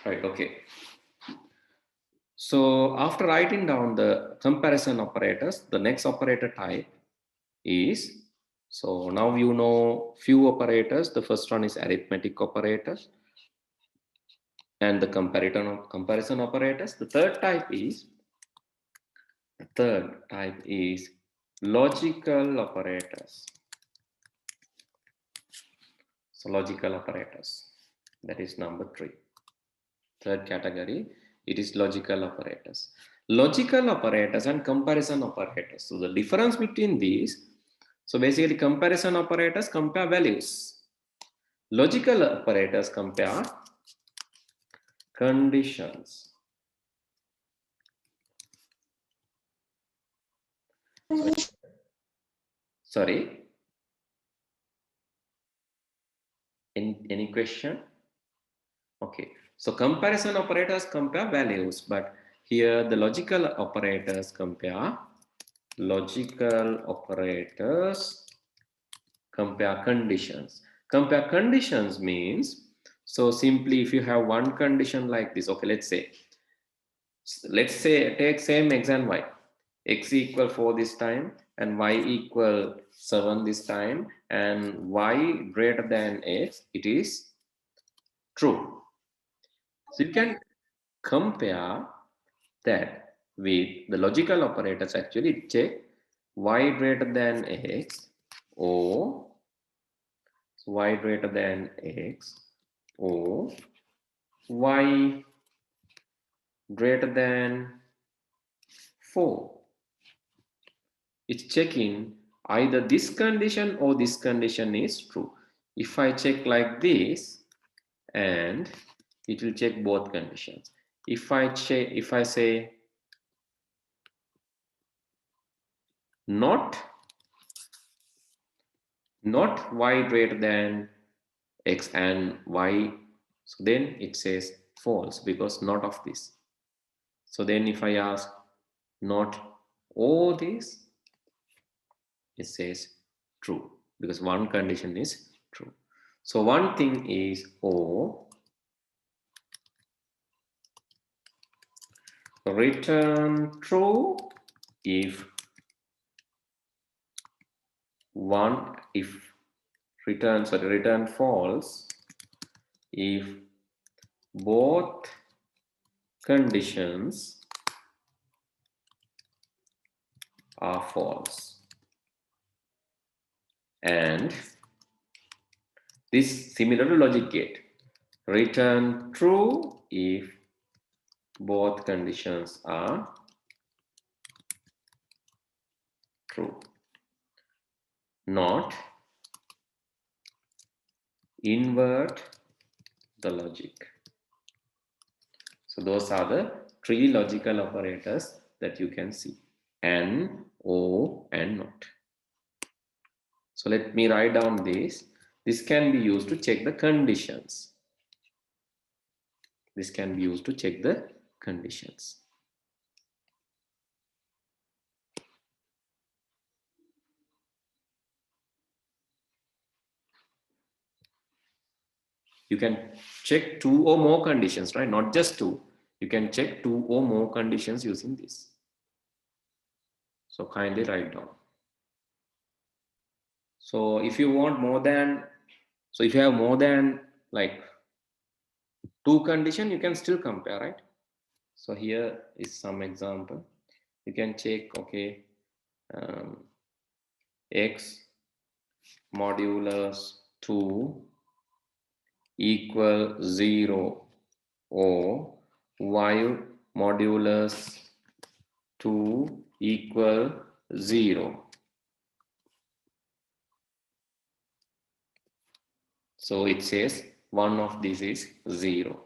Right, okay. So after writing down the comparison operators, the next operator type is, so now you know few operators. The first one is arithmetic operators and the comparison operators. The third type is logical operators. So logical operators, that is number 3. Third category, it is logical operators. Logical operators and comparison operators. So the difference between these, so basically comparison operators compare values. Logical operators compare conditions. Sorry. Any question? Okay. So comparison operators compare values, but here the logical operators compare conditions. Compare conditions means, so simply if you have one condition like this, okay, let's say take same x and y, x equal 4 this time and y equal 7 this time, and y greater than x, it is true. So you can compare that with the logical operators. Actually check y greater than x or y greater than x or y greater than 4. It's checking either this condition or this condition is true. If I check like this, and it will check both conditions. If I say not y greater than x and y, so then it says false because not of this. So then if I ask not all this, it says true because one condition is true. So one thing is or return true if return false if both conditions are false. And this similar to logic gate, return true if both conditions are true. Not invert the logic. So those are the 3 logical operators that you can see: and, or, and not. So let me write down this. This can be used to check the conditions. This can be used to check the conditions. You can check 2 or more conditions, right? Not just 2. You can check 2 or more conditions using this. So kindly write down. So if you want more than, so if you have more than like 2 conditions, you can still compare, right? So here is some example. You can check, okay, x modulus 2 equal 0 or y modulus 2 equal 0. So it says one of these is 0,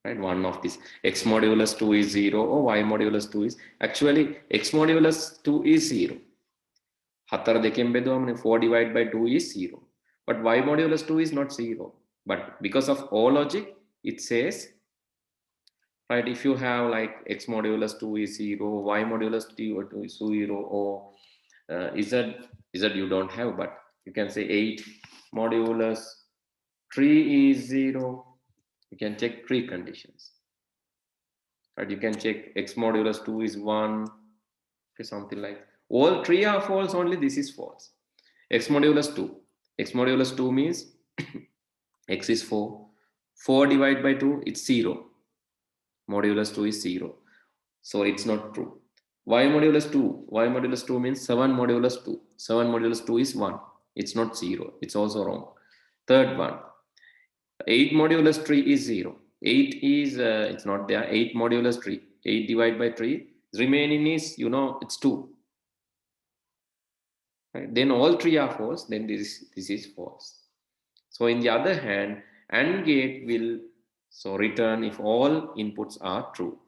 right? One of these, x modulus 2 is 0 or y modulus 2 is, actually x modulus 2 is 0. 4 දෙකෙන් බෙදුවම 4 divided by 2 is 0. But y modulus 2 is not 0. But because of O logic, it says, right, if you have like x modulus 2 is 0, y modulus 2 is 0, or z you don't have, but you can say 8 modulus 3 is 0, You can check 3 conditions. Right? You can check x modulus 2 is 1, okay, something like that. All 3 are false, only this is false. X modulus 2. X modulus 2 means x is 4. 4 divided by 2, it's 0. Modulus 2 is 0. So it's not true. Y modulus 2. Y modulus 2 means 7 modulus 2. 7 modulus 2 is 1. It's not 0. It's also wrong. Third one. 8 modulus 3 is 0. 8 is, it's not there. 8 modulus 3. 8 divided by 3. Remaining is, it's 2. Right? Then all 3 are false. Then this is false. So in the other hand, AND gate will return if all inputs are true.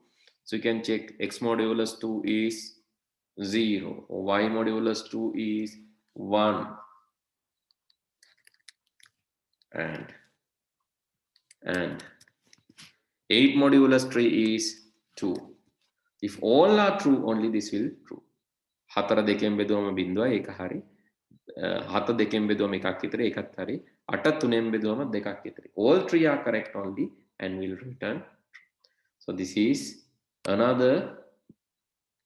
So you can check x modulus 2 is 0, or y modulus 2 is 1, and 8 modulus 3 is 2. If all are true, only this will true. 4 දෙකෙන් බෙදුවම 0 ඒක හරි. 7 දෙකෙන් බෙදුවම එකක් විතර ඒකත් හරි. 8 3ෙන් බෙදුවම දෙකක් විතර. All 3 are correct only and will return. So this is another.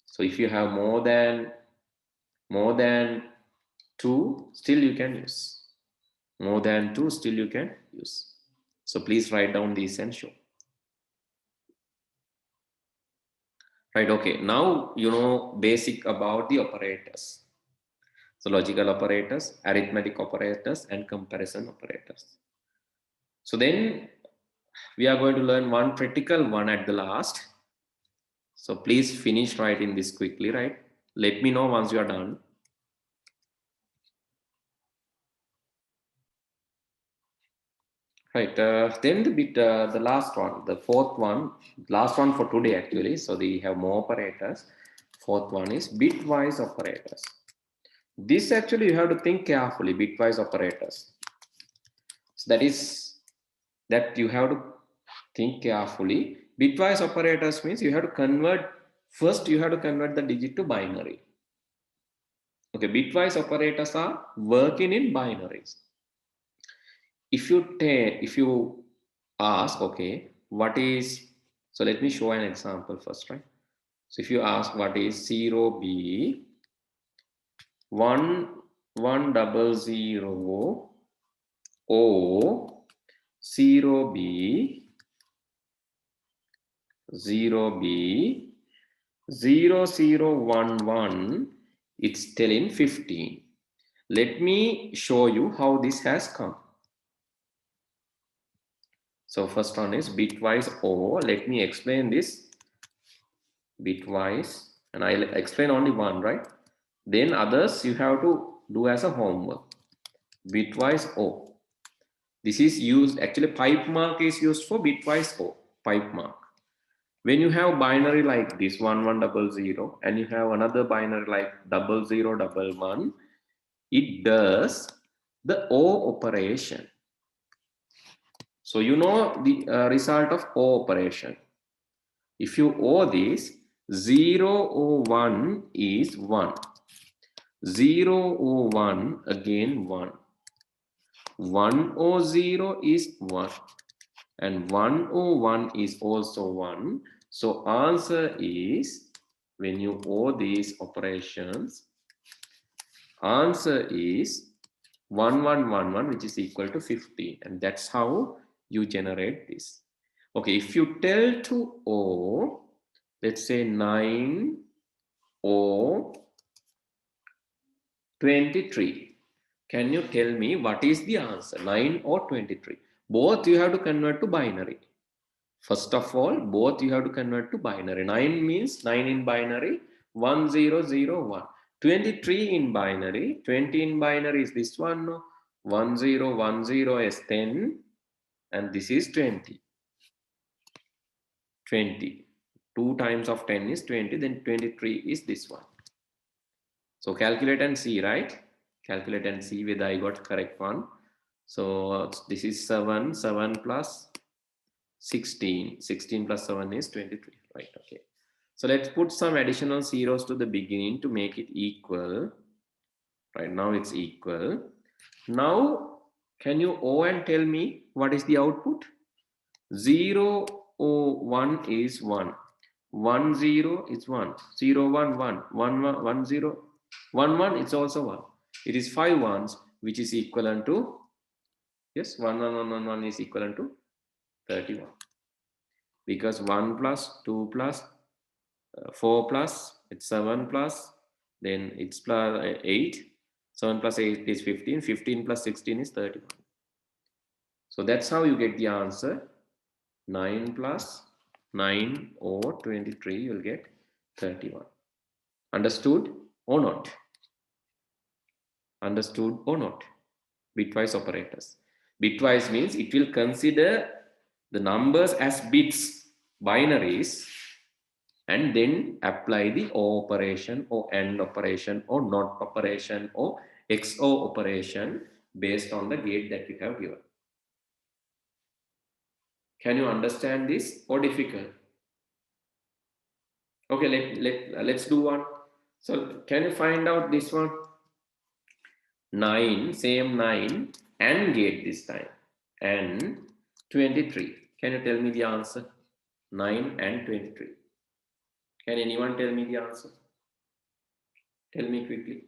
So if you have more than 2, still you can use. More than 2, still you can use. So please write down these and show. Right, okay. Now you know basic about the operators. So logical operators, arithmetic operators, and comparison operators. So then we are going to learn one critical one at the last. So please finish writing this quickly, right? Let me know once you are done. Right, then the last one, the fourth one, last one for today actually. So we have more operators. Fourth one is bitwise operators. This actually you have to think carefully, bitwise operators. So that you have to think carefully. Bitwise operators means you have to convert, first you have to convert the digit to binary. Okay, bitwise operators are working in binaries. If you ask, okay, what is, so let me show an example first, right? So if you ask what is 0B 1100 O 0B 0011, it's telling 15. Let me show you how this has come. So first one is bitwise O. Let me explain this bitwise, and I'll explain only one, right? Then others you have to do as a homework. Bitwise O. This is used, actually pipe mark is used for bitwise O, pipe mark. When you have binary like this 1100 and you have another binary like 0011, it does the O operation. So you know the result of O operation. If you O this, 001 is 1. 001 again 1. 100 is 1. And 101 is also 1. So answer is, when you O these operations, answer is 1111, which is equal to 15. And that's how you generate this. Okay, if you tell to O, let's say 9 O 23. Can you tell me what is the answer? 9 or 23? Both you have to convert to binary. First of all, both you have to convert to binary. 9 means 9 in binary, 1001. 23 in binary, 20 in binary is this one, no? 1010 is 10, and this is 20. 20. 2 times of 10 is 20, then 23 is this one. So calculate and see, right? Calculate and see whether I got correct one. So this is 7 plus 16. 16 plus 7 is 23, right? Okay. So let's put some additional zeros to the beginning to make it equal. Right now it's equal. Now, can you O and tell me what is the output? 0 or 1 is 1. 1 0 is 1. 0 1 1. 1 1 1 0. 1 1 it's also 1. It is 5 ones which is equivalent to, yes, 1 1 1 1 1 is equivalent to 31. Because 1 plus 2 plus 4 plus it's 7 plus, then it's plus 8. 7 plus 8 is 15. 15 plus 16 is 31. So that's how you get the answer. 9 plus 9 or 23, you'll get 31. Understood or not? Understood or not? Bitwise operators. Bitwise means it will consider the numbers as bits, binaries, and then apply the OR operation or AND operation or NOT operation or XOR operation based on the gate that we have given. Can you understand this or difficult? Okay, let's do one. So can you find out this one? 9, same 9 and gate this time, and 23. Can you tell me the answer? 9 and 23. Can anyone tell me the answer? Tell me quickly.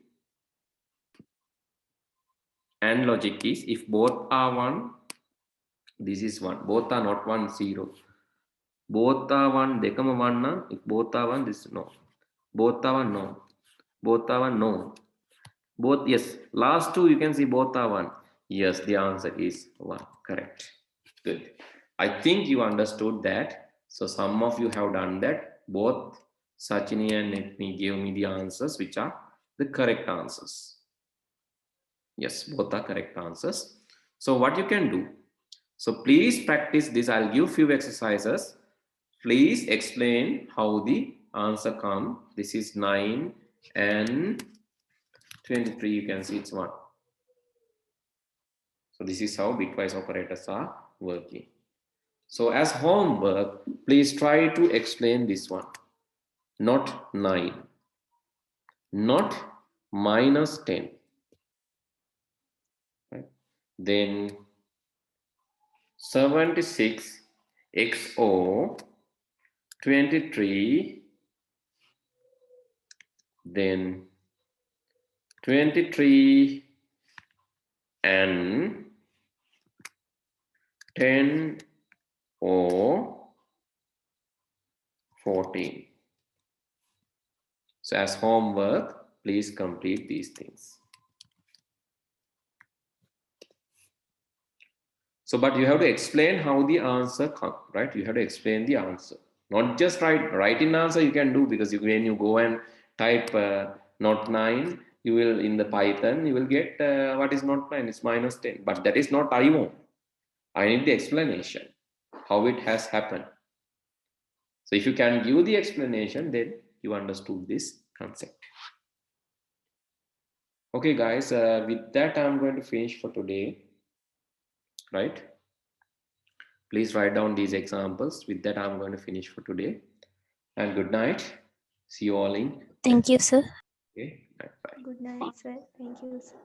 And logic is if both are 1, this is 1. Both are not 1, 0. Both are 1, dekama 1, if both are 1, this is no. Both are 1, no. Both are 1, no. Both, yes. Last two, you can see both are 1. Yes, the answer is 1. Correct. Good. I think you understood that. So some of you have done that. Both Sachini and Nitni gave me the answers, which are the correct answers. Yes, both are correct answers. So what you can do? So please practice this. I'll give few exercises. Please explain how the answer come. This is 9 and 23. You can see it's 1. So this is how bitwise operators are working. So as homework, please try to explain this one. Not 9, not minus 10. Right? Then 76 XO 23, then 23 and 10 or 14. So as homework, please complete these things. So, but you have to explain how the answer comes, right? You have to explain the answer. Not just write in answer you can do, because when you go and type not 9, you will, in the Python, you will get what is not 9, it's minus 10. But that is not I want. I need the explanation, how it has happened. So if you can give the explanation, then you understood this concept. Okay, guys, with that, I'm going to finish for today, right? Please write down these examples. With that, I'm going to finish for today. And good night. See you all in. Thank you, sir. Okay, bye. Good night, sir. Thank you, sir.